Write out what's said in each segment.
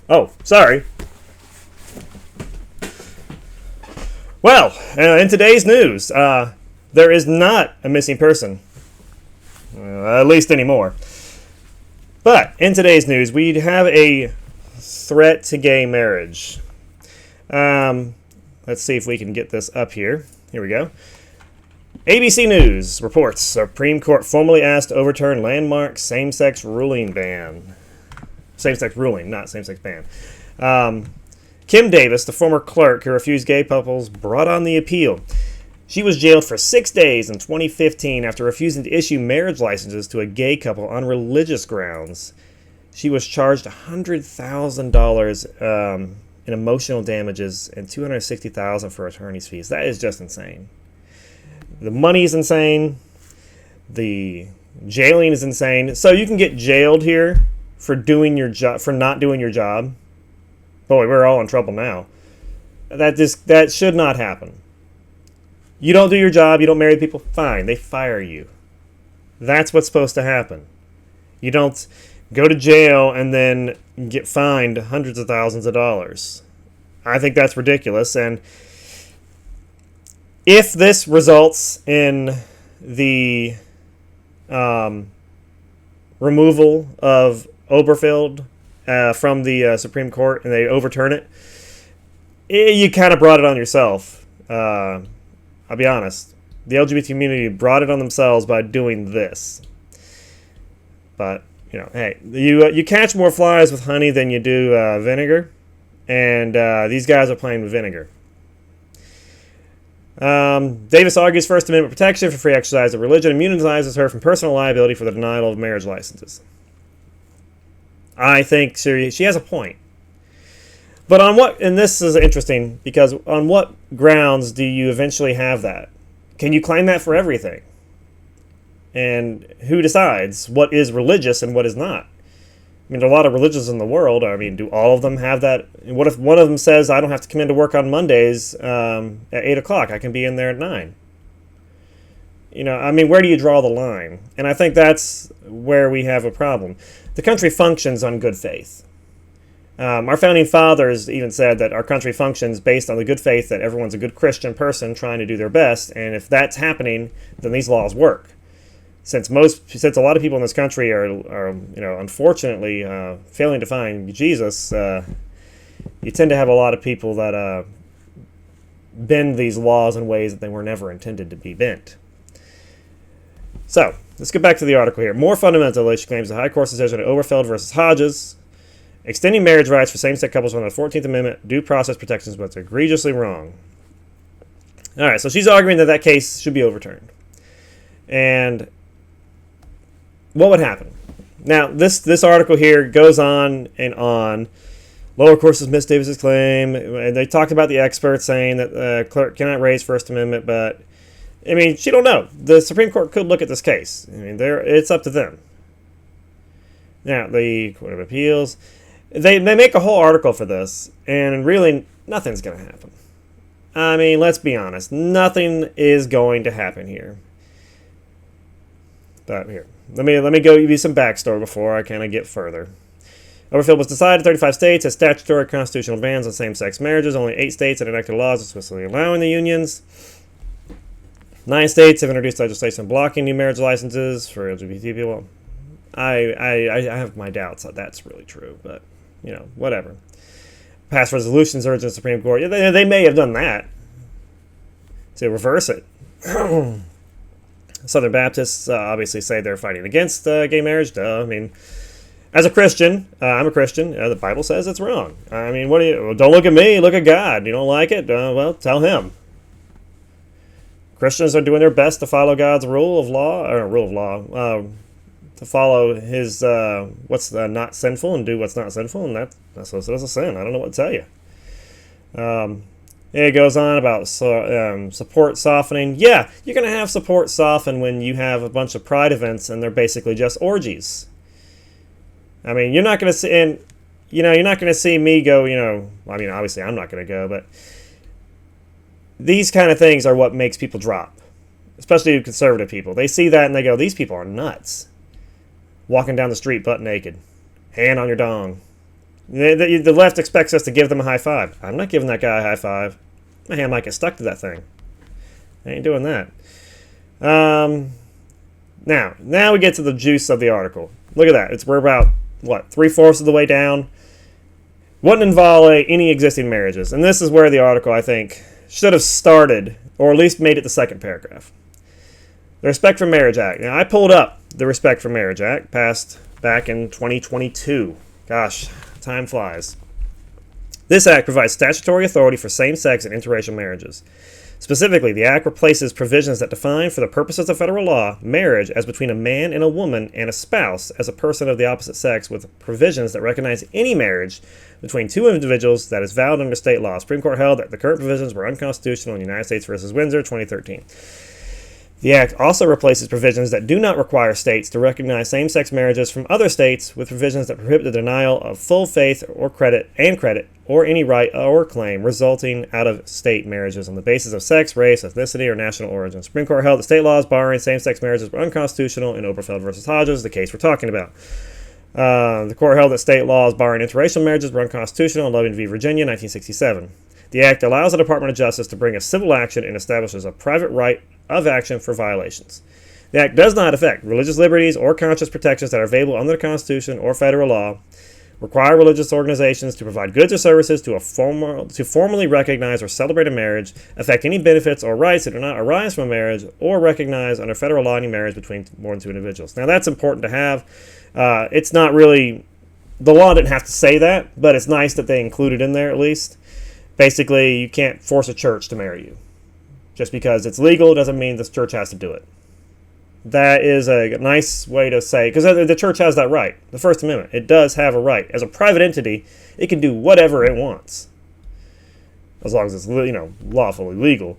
Oh, sorry. Well, in today's news, there is not a missing person. At least anymore. But in today's news, we have a threat to gay marriage. Let's see if we can get this up here. Here we go. ABC News reports Supreme Court formally asked to overturn landmark same-sex ruling ban. Same-sex ruling, not same-sex ban. Kim Davis, the former clerk who refused gay couples, brought on the appeal. She was jailed for 6 days in 2015 after refusing to issue marriage licenses to a gay couple on religious grounds. She was charged $100,000 in emotional damages and $260,000 for attorney's fees. That is just insane. The money is insane. The jailing is insane. So you can get jailed here for doing your job, for not doing your job. Boy, we're all in trouble now. That should not happen. You don't do your job, you don't marry people, fine, they fire you. That's what's supposed to happen. You don't go to jail and then get fined hundreds of thousands of dollars. I think that's ridiculous. And if this results in the removal of Oberfeld from the Supreme Court and they overturn it, you kind of brought it on yourself. I'll be honest. The LGBT community brought it on themselves by doing this. But, hey, you catch more flies with honey than you do vinegar. And these guys are playing with vinegar. Davis argues First Amendment protection for free exercise of religion immunizes her from personal liability for the denial of marriage licenses. I think she has a point. But on what, and this is interesting, because on what grounds do you eventually have that? Can you claim that for everything? And who decides what is religious and what is not? I mean, there are a lot of religions in the world. I mean, do all of them have that? What if one of them says, I don't have to come into work on Mondays at 8 o'clock. I can be in there at 9. Where do you draw the line? And I think that's where we have a problem. The country functions on good faith. Our founding fathers even said that our country functions based on the good faith that everyone's a good Christian person trying to do their best, and if that's happening, then these laws work. Since a lot of people in this country are unfortunately failing to find Jesus, you tend to have a lot of people that bend these laws in ways that they were never intended to be bent. So let's get back to the article here. More fundamentally, she claims the High Court's decision of Oberfeld versus Hodges, extending marriage rights for same-sex couples under the 14th Amendment due process protections, but it's egregiously wrong. All right, so she's arguing that case should be overturned. And what would happen? Now, this article here goes on and on. Lower courts dismissed Davis's claim, and they talked about the experts saying that the clerk cannot raise First Amendment, but, she don't know. The Supreme Court could look at this case. It's up to them. Now, the Court of Appeals, they make a whole article for this, and really, nothing's going to happen. Let's be honest. Nothing is going to happen here. But here, let me go give you some backstory before I kind of get further. Oberfeld was decided in 35 states has statutory constitutional bans on same-sex marriages. Only 8 states have enacted laws explicitly allowing the unions. 9 states have introduced legislation blocking new marriage licenses for LGBT people. I have my doubts that that's really true, but, whatever. Passed resolutions urging the Supreme Court. Yeah, they may have done that to reverse it. Southern Baptists obviously say they're fighting against gay marriage. Duh. As a Christian, I'm a Christian. The Bible says it's wrong. What do you? Don't look at me. Look at God. You don't like it? Well, tell Him. Christians are doing their best to follow God's rule of law, to follow His what's not sinful and do what's not sinful, and that's listed as a sin. I don't know what to tell you. It goes on about support softening. Yeah, you're going to have support soften when you have a bunch of pride events and they're basically just orgies. You're not going to see, and you're not going to see me go. Obviously I'm not going to go, but these kind of things are what makes people drop, especially conservative people. They see that and they go, "These people are nuts. walking down the street butt naked, hand on your dong. The left expects us to give them a high five. I'm not giving that guy a high five. My hand might get stuck to that thing. I ain't doing that. Now we get to the juice of the article. Look at that. We're about, 3/4 of the way down. Wouldn't involve any existing marriages. And this is where the article, I think, should have started, or at least made it the second paragraph. The Respect for Marriage Act. Now, I pulled up the Respect for Marriage Act, passed back in 2022. Gosh, time flies. This act provides statutory authority for same-sex and interracial marriages. Specifically, the act replaces provisions that define, for the purposes of federal law, marriage as between a man and a woman and a spouse as a person of the opposite sex, with provisions that recognize any marriage between two individuals that is valid under state law. Supreme Court held that the current provisions were unconstitutional in United States v. Windsor, 2013. The Act also replaces provisions that do not require states to recognize same-sex marriages from other states with provisions that prohibit the denial of full faith or credit or any right or claim resulting out of state marriages on the basis of sex, race, ethnicity, or national origin. The Supreme Court held that state laws barring same-sex marriages were unconstitutional in Oberfeld v. Hodges, the case we're talking about. The court held that state laws barring interracial marriages were unconstitutional in Loving v. Virginia, 1967. The Act allows the Department of Justice to bring a civil action and establishes a private right of action for violations. The Act does not affect religious liberties or conscience protections that are available under the Constitution or federal law, require religious organizations to provide goods or services to formally recognize or celebrate a marriage, affect any benefits or rights that do not arise from a marriage, or recognize under federal law any marriage between more than two individuals. Now, that's important to have. It's not really, the law didn't have to say that, but it's nice that they included in there at least. Basically, you can't force a church to marry you. Just because it's legal doesn't mean the church has to do it. That is a nice way to say, because the church has that right. The First Amendment, it does have a right. As a private entity, it can do whatever it wants, as long as it's lawfully legal.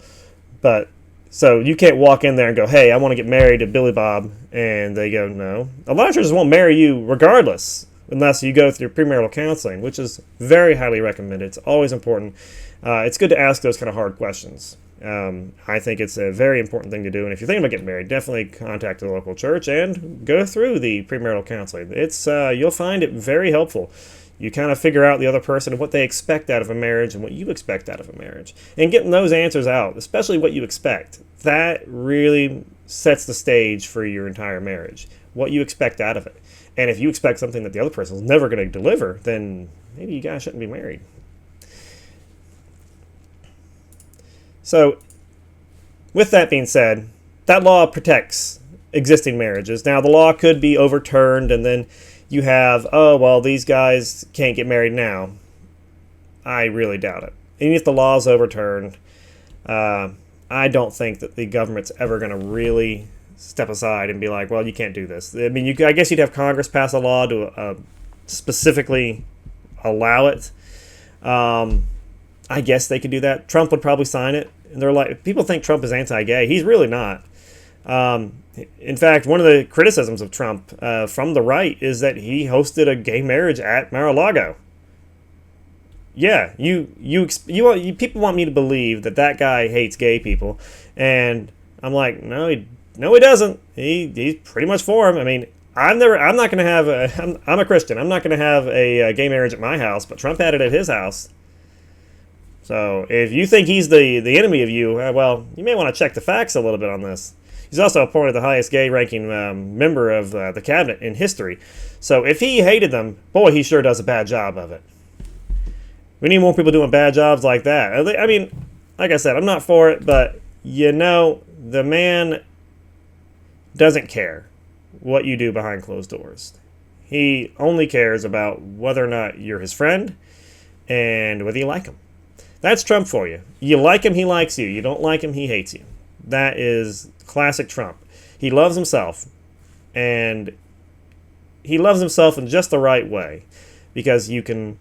But so you can't walk in there and go, "Hey, I want to get married to Billy Bob," and they go, "No." A lot of churches won't marry you regardless, unless you go through premarital counseling, which is very highly recommended. It's always important. It's good to ask those kind of hard questions. I think it's a very important thing to do, and if you're thinking about getting married, definitely contact the local church and go through the premarital counseling. It's you'll find it very helpful. You kind of figure out the other person and what they expect out of a marriage and what you expect out of a marriage. And getting those answers out, especially what you expect, that really sets the stage for your entire marriage, what you expect out of it. And if you expect something that the other person is never going to deliver, then maybe you guys shouldn't be married. So, with that being said, that law protects existing marriages. Now, the law could be overturned, and then you have, these guys can't get married now. I really doubt it. Even if the law is overturned, I don't think that the government's ever going to really step aside and be like, well, you can't do this. I mean, I guess you'd have Congress pass a law to specifically allow it. I guess they could do that. Trump would probably sign it. And they're like, people think Trump is anti-gay. He's really not. In fact, one of the criticisms of Trump from the right is that he hosted a gay marriage at Mar-a-Lago. Yeah, people want me to believe that guy hates gay people, and I'm like, no, he doesn't. He's pretty much for him. I mean, I'm not going to have I'm a Christian. I'm not going to have a gay marriage at my house, but Trump had it at his house. So if you think he's the enemy of you, well, you may want to check the facts a little bit on this. He's also appointed the highest gay-ranking member of the cabinet in history. So if he hated them, boy, he sure does a bad job of it. We need more people doing bad jobs like that. I mean, like I said, I'm not for it, but the man doesn't care what you do behind closed doors. He only cares about whether or not you're his friend and whether you like him. That's Trump for you. You like him, he likes you. You don't like him, he hates you. That is classic Trump. He loves himself, and he loves himself in just the right way, because you can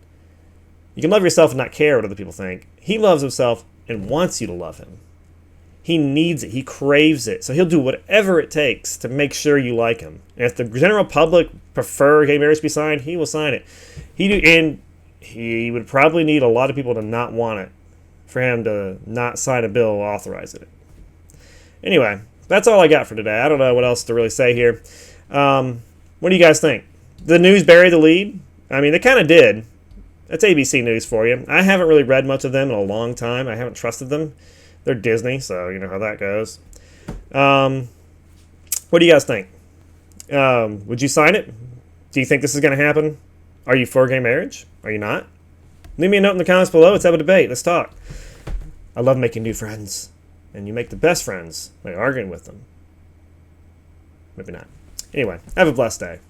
love yourself and not care what other people think. He loves himself and wants you to love him. He needs it. He craves it. So he'll do whatever it takes to make sure you like him. And if the general public prefer gay marriage to be signed, he will sign it. He would probably need a lot of people to not want it for him to not sign a bill authorizing it. Anyway, that's all I got for today. I don't know what else to really say here. What do you guys think? Did the news bury the lead? I mean, they kind of did. That's ABC News for you. I haven't really read much of them in a long time. I haven't trusted them. They're Disney, so you know how that goes. What do you guys think? Would you sign it? Do you think this is going to happen? Are you for gay marriage? Are you not? Leave me a note in the comments below. Let's have a debate. Let's talk. I love making new friends. And you make the best friends by arguing with them. Maybe not. Anyway, have a blessed day.